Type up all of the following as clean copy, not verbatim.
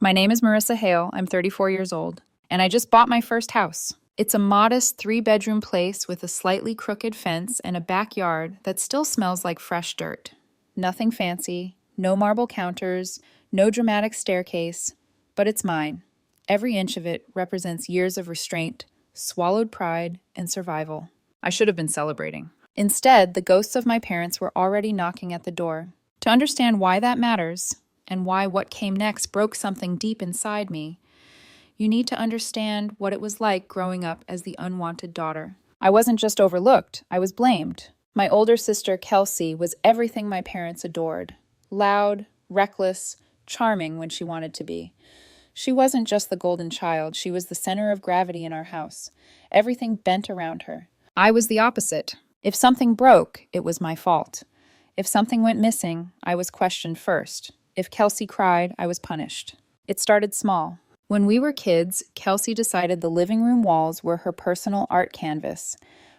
My name is Marissa Hale. I'm 34 years old, and I just bought my first house. It's a modest 3-bedroom place with a slightly crooked fence and a backyard that still smells like fresh dirt. Nothing fancy, no marble counters, no dramatic staircase, but it's mine. Every inch of it represents years of restraint, swallowed pride, and survival. I should have been celebrating. Instead, the ghosts of my parents were already knocking at the door. To understand why that matters, and why what came next broke something deep inside me, you need to understand what it was like growing up as the unwanted daughter. I wasn't just overlooked, I was blamed. My older sister, Kelsey, was everything my parents adored. Loud, reckless, charming when she wanted to be. She wasn't just the golden child, she was the center of gravity in our house. Everything bent around her. I was the opposite. If something broke, it was my fault. If something went missing, I was questioned first. If Kelsey cried, I was punished. It started small. When we were kids, Kelsey decided the living room walls were her personal art canvas.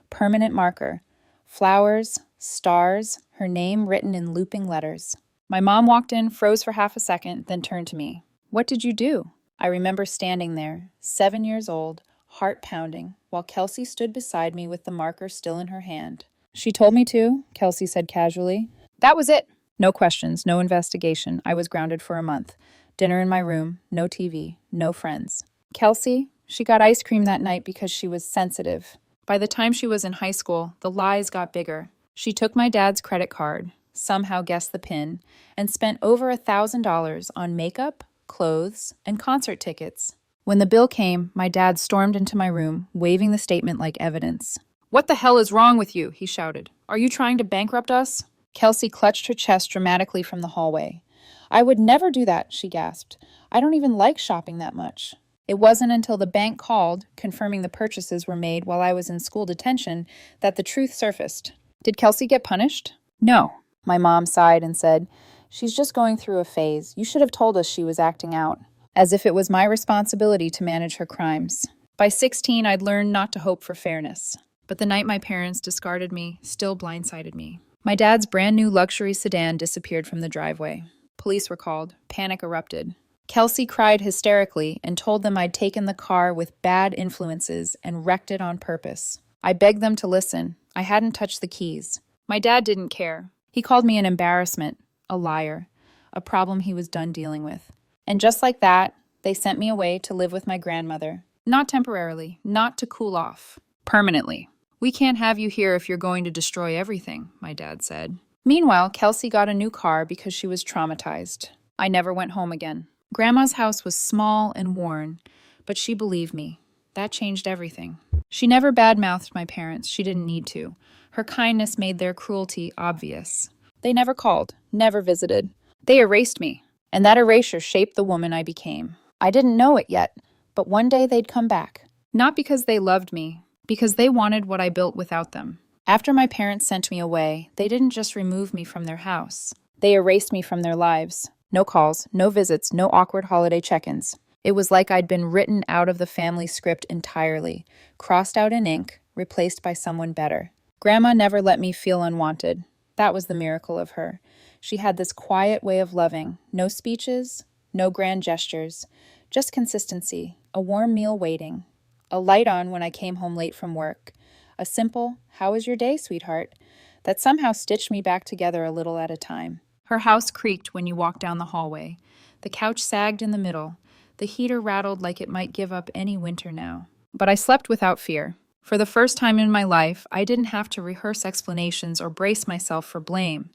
Permanent marker. Flowers, stars, her name written in looping letters. My mom walked in, froze for half a second, then turned to me. "What did you do?" I remember standing there, 7 years old, heart pounding, while Kelsey stood beside me with the marker still in her hand. "She told me to," Kelsey said casually. That was it. No questions, no investigation. I was grounded for a month. Dinner in my room, no TV, no friends. Kelsey, she got ice cream that night because she was sensitive. By the time she was in high school, the lies got bigger. She took my dad's credit card, somehow guessed the PIN, and spent over $1,000 on makeup, clothes, and concert tickets. When the bill came, my dad stormed into my room, waving the statement like evidence. "What the hell is wrong with you?" he shouted. "Are you trying to bankrupt us?" Kelsey clutched her chest dramatically from the hallway. "I would never do that," she gasped. "I don't even like shopping that much." It wasn't until the bank called, confirming the purchases were made while I was in school detention, that the truth surfaced. Did Kelsey get punished? No. My mom sighed and said, "She's just going through a phase. You should have told us she was acting out." As if it was my responsibility to manage her crimes. By 16, I'd learned not to hope for fairness. But the night my parents discarded me still blindsided me. My dad's brand new luxury sedan disappeared from the driveway. Police were called. Panic erupted. Kelsey cried hysterically and told them I'd taken the car with bad influences and wrecked it on purpose. I begged them to listen. I hadn't touched the keys. My dad didn't care. He called me an embarrassment, a liar, a problem he was done dealing with. And just like that, they sent me away to live with my grandmother. Not temporarily, not to cool off. Permanently. "We can't have you here if you're going to destroy everything," my dad said. Meanwhile, Kelsey got a new car because she was traumatized. I never went home again. Grandma's house was small and worn, but she believed me. That changed everything. She never badmouthed my parents. She didn't need to. Her kindness made their cruelty obvious. They never called, never visited. They erased me, and that erasure shaped the woman I became. I didn't know it yet, but one day they'd come back. Not because they loved me, because they wanted what I built without them. After my parents sent me away, they didn't just remove me from their house. They erased me from their lives. No calls, no visits, no awkward holiday check-ins. It was like I'd been written out of the family script entirely, crossed out in ink, replaced by someone better. Grandma never let me feel unwanted. That was the miracle of her. She had this quiet way of loving. No speeches, no grand gestures, just consistency, a warm meal waiting, a light on when I came home late from work, a simple, "How was your day, sweetheart?" that somehow stitched me back together a little at a time. Her house creaked when you walked down the hallway. The couch sagged in the middle. The heater rattled like it might give up any winter now. But I slept without fear. For the first time in my life, I didn't have to rehearse explanations or brace myself for blame.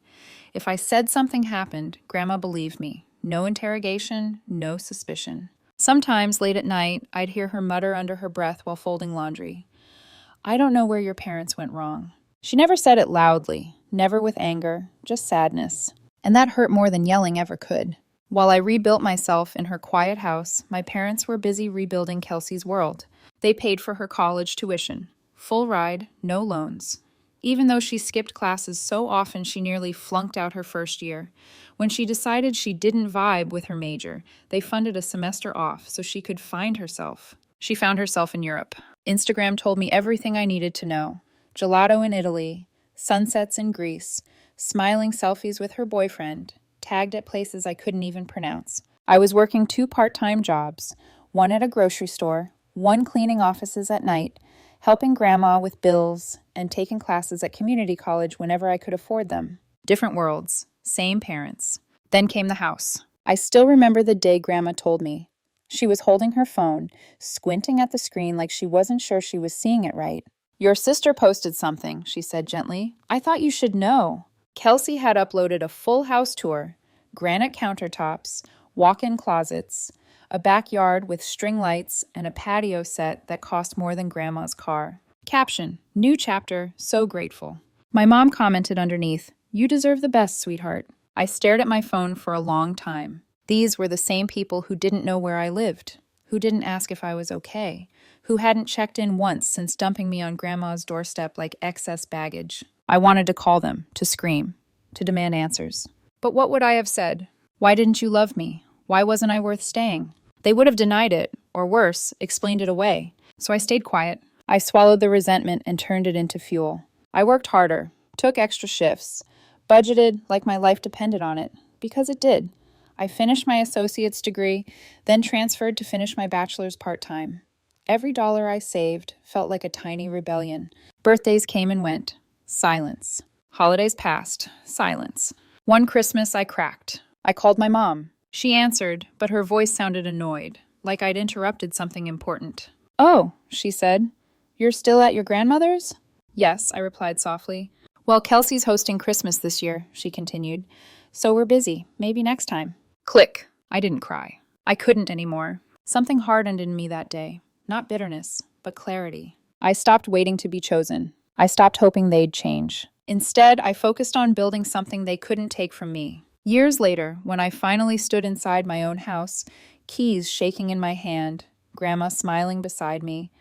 If I said something happened, Grandma believed me. No interrogation, no suspicion. Sometimes, late at night, I'd hear her mutter under her breath while folding laundry. "I don't know where your parents went wrong." She never said it loudly, never with anger, just sadness. And that hurt more than yelling ever could. While I rebuilt myself in her quiet house, my parents were busy rebuilding Kelsey's world. They paid for her college tuition. Full ride, no loans. Even though she skipped classes so often she nearly flunked out her first year. When she decided she didn't vibe with her major, they funded a semester off so she could find herself. She found herself in Europe. Instagram told me everything I needed to know. Gelato in Italy, sunsets in Greece, smiling selfies with her boyfriend, tagged at places I couldn't even pronounce. I was working 2 part-time jobs, one at a grocery store, one cleaning offices at night, helping grandma with bills, and taking classes at community college whenever I could afford them. Different worlds, same parents. Then came the house. I still remember the day grandma told me. She was holding her phone, squinting at the screen like she wasn't sure she was seeing it right. Your sister posted something, she said gently. I thought you should know. Kelsey had uploaded a full house tour, granite countertops, walk-in closets, a backyard with string lights, and a patio set that cost more than Grandma's car. Caption, new chapter, so grateful. My mom commented underneath, you deserve the best, sweetheart. I stared at my phone for a long time. These were the same people who didn't know where I lived, who didn't ask if I was okay, who hadn't checked in once since dumping me on Grandma's doorstep like excess baggage. I wanted to call them, to scream, to demand answers. But what would I have said? Why didn't you love me? Why wasn't I worth staying? They would have denied it, or worse, explained it away. So I stayed quiet. I swallowed the resentment and turned it into fuel. I worked harder, took extra shifts, budgeted like my life depended on it, because it did. I finished my associate's degree, then transferred to finish my bachelor's part-time. Every dollar I saved felt like a tiny rebellion. Birthdays came and went. Silence. Holidays passed. Silence. One Christmas I cracked. I called my mom. She answered, but her voice sounded annoyed, like I'd interrupted something important. Oh, she said. You're still at your grandmother's? Yes, I replied softly. Well, Kelsey's hosting Christmas this year, she continued. So we're busy. Maybe next time. Click. I didn't cry. I couldn't anymore. Something hardened in me that day. Not bitterness, but clarity. I stopped waiting to be chosen. I stopped hoping they'd change. Instead, I focused on building something they couldn't take from me. Years later, when I finally stood inside my own house, keys shaking in my hand, Grandma smiling beside me,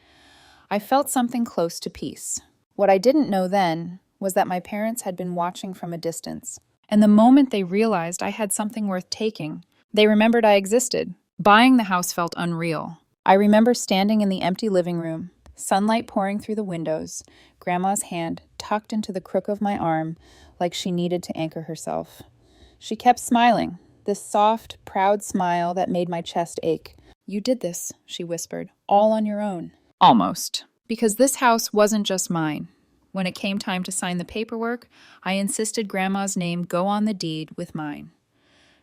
I felt something close to peace. What I didn't know then was that my parents had been watching from a distance. And the moment they realized I had something worth taking, they remembered I existed. Buying the house felt unreal. I remember standing in the empty living room, sunlight pouring through the windows, Grandma's hand tucked into the crook of my arm like she needed to anchor herself. She kept smiling, this soft, proud smile that made my chest ache. You did this, she whispered, all on your own. Almost. Because this house wasn't just mine. When it came time to sign the paperwork, I insisted Grandma's name go on the deed with mine.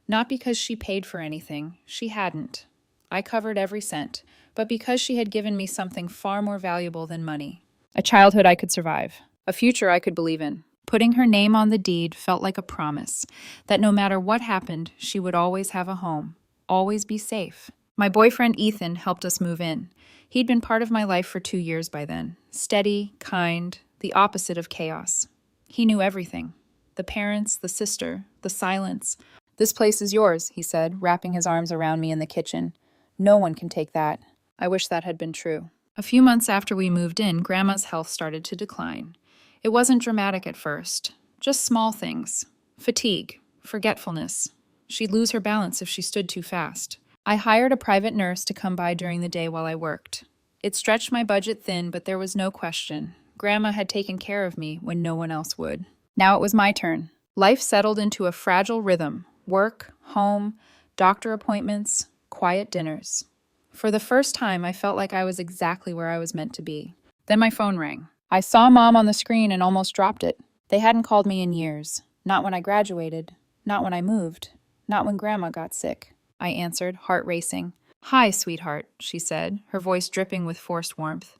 Not because she paid for anything, she hadn't. I covered every cent, but because she had given me something far more valuable than money. A childhood I could survive, a future I could believe in. Putting her name on the deed felt like a promise that no matter what happened, she would always have a home, always be safe. My boyfriend Ethan helped us move in. He'd been part of my life for 2 years by then. Steady, kind, the opposite of chaos. He knew everything. The parents, the sister, the silence. This place is yours, he said, wrapping his arms around me in the kitchen. No one can take that. I wish that had been true. A few months after we moved in, Grandma's health started to decline. It wasn't dramatic at first, just small things. Fatigue, forgetfulness. She'd lose her balance if she stood too fast. I hired a private nurse to come by during the day while I worked. It stretched my budget thin, but there was no question. Grandma had taken care of me when no one else would. Now it was my turn. Life settled into a fragile rhythm. Work, home, doctor appointments, quiet dinners. For the first time, I felt like I was exactly where I was meant to be. Then my phone rang. I saw Mom on the screen and almost dropped it. They hadn't called me in years. Not when I graduated. Not when I moved. Not when Grandma got sick. I answered, heart racing. Hi, sweetheart, she said, her voice dripping with forced warmth.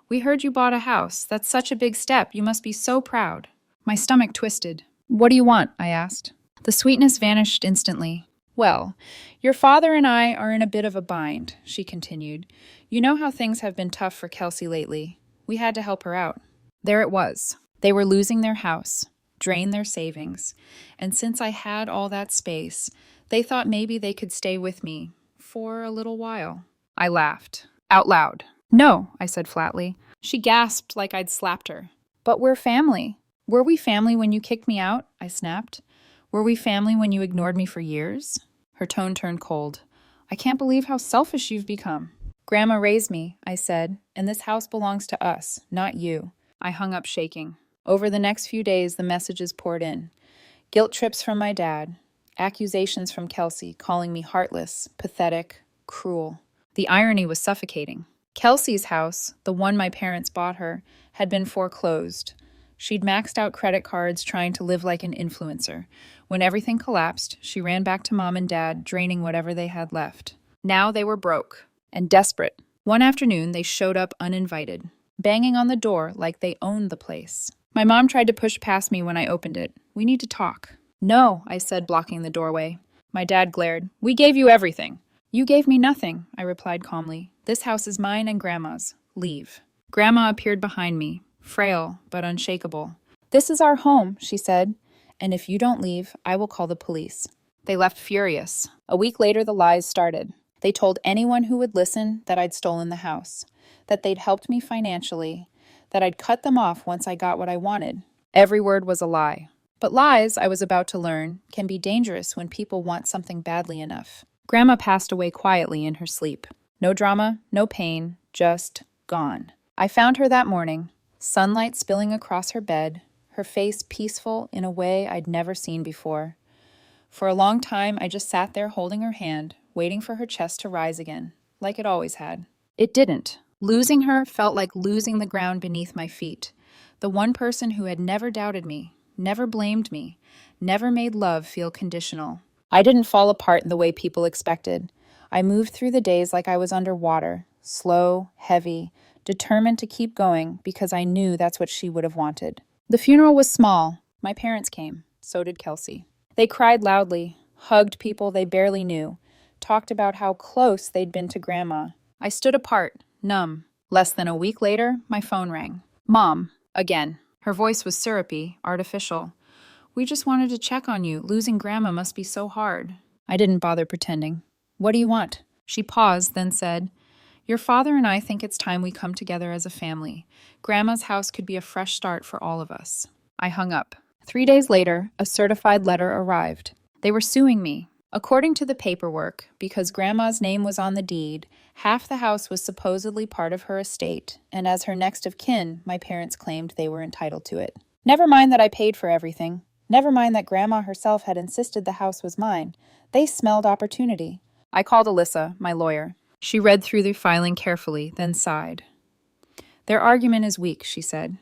We heard you bought a house. That's such a big step. You must be so proud. My stomach twisted. What do you want? I asked. The sweetness vanished instantly. Well, your father and I are in a bit of a bind, she continued. You know how things have been tough for Kelsey lately. We had to help her out. There it was. They were losing their house, drained their savings, and since I had all that space, they thought maybe they could stay with me for a little while. I laughed, out loud. No, I said flatly. She gasped like I'd slapped her. But we're family. Were we family when you kicked me out? I snapped. Were we family when you ignored me for years? Her tone turned cold. I can't believe how selfish you've become. Grandma raised me, I said, and this house belongs to us, not you. I hung up shaking. Over the next few days, the messages poured in. Guilt trips from my dad. Accusations from Kelsey, calling me heartless, pathetic, cruel. The irony was suffocating. Kelsey's house, the one my parents bought her, had been foreclosed. She'd maxed out credit cards trying to live like an influencer. When everything collapsed, she ran back to Mom and Dad, draining whatever they had left. Now they were broke and desperate. One afternoon, they showed up uninvited, banging on the door like they owned the place. My mom tried to push past me when I opened it. "We need to talk." "No," I said, blocking the doorway. My dad glared. "We gave you everything." "You gave me nothing," I replied calmly. "This house is mine and Grandma's. Leave." Grandma appeared behind me, frail but unshakable. "This is our home," she said, "and if you don't leave, I will call the police." They left furious. A week later, the lies started. They told anyone who would listen that I'd stolen the house, that they'd helped me financially, that I'd cut them off once I got what I wanted. Every word was a lie. But lies, I was about to learn, can be dangerous when people want something badly enough. Grandma passed away quietly in her sleep. No drama, no pain, just gone. I found her that morning, sunlight spilling across her bed, her face peaceful in a way I'd never seen before. For a long time, I just sat there holding her hand, waiting for her chest to rise again, like it always had. It didn't. Losing her felt like losing the ground beneath my feet. The one person who had never doubted me, never blamed me, never made love feel conditional. I didn't fall apart in the way people expected. I moved through the days like I was underwater, slow, heavy, determined to keep going because I knew that's what she would have wanted. The funeral was small. My parents came. So did Kelsey. They cried loudly, hugged people they barely knew, talked about how close they'd been to Grandma. I stood apart, numb. Less than a week later, my phone rang. Mom, again. Her voice was syrupy, artificial. "We just wanted to check on you. Losing Grandma must be so hard." I didn't bother pretending. "What do you want?" She paused, then said, "Your father and I think it's time we come together as a family. Grandma's house could be a fresh start for all of us." I hung up. 3 days later, a certified letter arrived. They were suing me. According to the paperwork, because Grandma's name was on the deed, half the house was supposedly part of her estate, and as her next of kin, my parents claimed they were entitled to it. Never mind that I paid for everything. Never mind that Grandma herself had insisted the house was mine. They smelled opportunity. I called Alyssa, my lawyer. She read through the filing carefully, then sighed. "Their argument is weak," she said,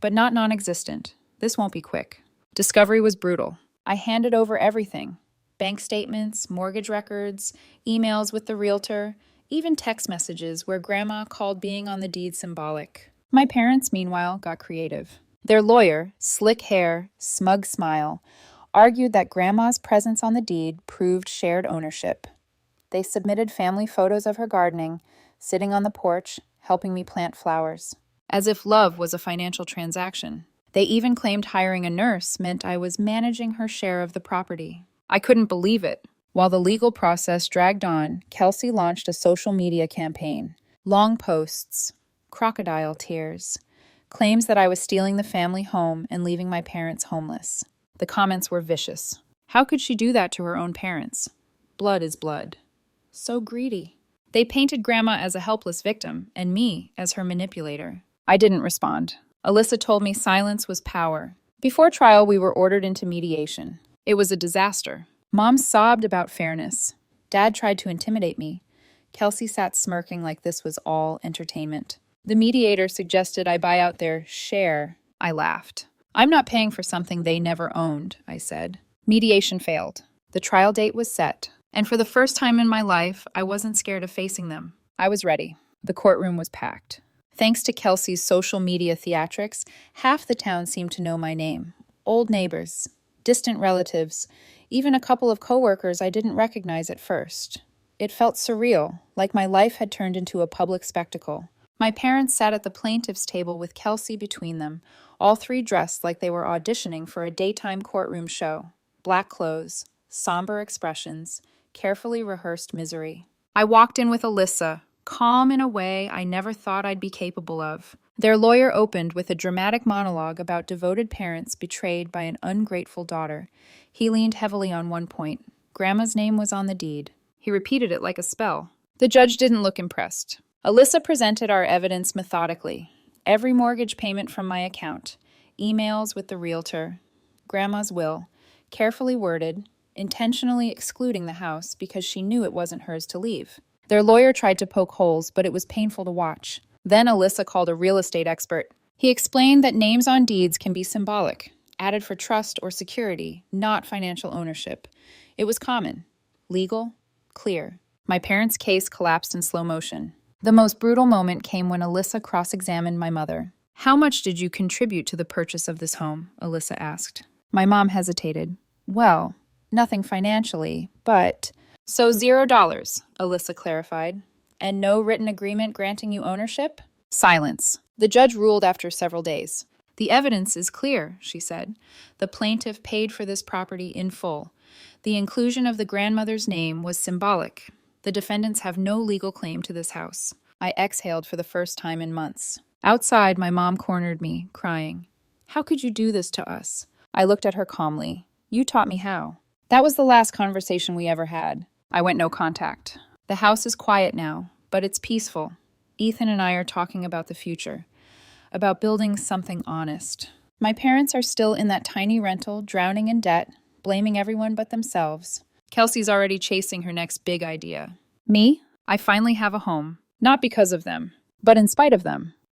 "but not non-existent. This won't be quick." Discovery was brutal. I handed over everything. Bank statements, mortgage records, emails with the realtor, even text messages where Grandma called being on the deed symbolic. My parents, meanwhile, got creative. Their lawyer, slick hair, smug smile, argued that Grandma's presence on the deed proved shared ownership. They submitted family photos of her gardening, sitting on the porch, helping me plant flowers. As if love was a financial transaction. They even claimed hiring a nurse meant I was managing her share of the property. I couldn't believe it. While the legal process dragged on, Kelsey launched a social media campaign. Long posts, crocodile tears, claims that I was stealing the family home and leaving my parents homeless. The comments were vicious. How could she do that to her own parents? Blood is blood. So greedy. They painted Grandma as a helpless victim and me as her manipulator. I didn't respond. Alyssa told me silence was power. Before trial, we were ordered into mediation. It was a disaster. Mom sobbed about fairness. Dad tried to intimidate me. Kelsey sat smirking like this was all entertainment. The mediator suggested I buy out their share. I laughed. "I'm not paying for something they never owned," I said. Mediation failed. The trial date was set. And for the first time in my life, I wasn't scared of facing them. I was ready. The courtroom was packed. Thanks to Kelsey's social media theatrics, half the town seemed to know my name. Old neighbors, distant relatives, even a couple of coworkers I didn't recognize at first. It felt surreal, like my life had turned into a public spectacle. My parents sat at the plaintiff's table with Kelsey between them, all three dressed like they were auditioning for a daytime courtroom show. Black clothes, somber expressions, carefully rehearsed misery. I walked in with Alyssa, calm in a way I never thought I'd be capable of. Their lawyer opened with a dramatic monologue about devoted parents betrayed by an ungrateful daughter. He leaned heavily on one point. Grandma's name was on the deed. He repeated it like a spell. The judge didn't look impressed. Alyssa presented our evidence methodically. Every mortgage payment from my account, emails with the realtor, Grandma's will, carefully worded, intentionally excluding the house because she knew it wasn't hers to leave. Their lawyer tried to poke holes, but it was painful to watch. Then Alyssa called a real estate expert. He explained that names on deeds can be symbolic, added for trust or security, not financial ownership. It was common, legal, clear. My parents' case collapsed in slow motion. The most brutal moment came when Alyssa cross-examined my mother. "How much did you contribute to the purchase of this home?" Alyssa asked. My mom hesitated. "Well, nothing financially, but—" "So $0, Alyssa clarified. "And no written agreement granting you ownership?" Silence. The judge ruled after several days. "The evidence is clear," she said. "The plaintiff paid for this property in full. The inclusion of the grandmother's name was symbolic. The defendants have no legal claim to this house." I exhaled for the first time in months. Outside, my mom cornered me, crying. "How could you do this to us?" I looked at her calmly. "You taught me how." That was the last conversation we ever had. I went no contact. The house is quiet now, but it's peaceful. Ethan and I are talking about the future, about building something honest. My parents are still in that tiny rental, drowning in debt, blaming everyone but themselves. Kelsey's already chasing her next big idea. Me? I finally have a home. Not because of them, but in spite of them.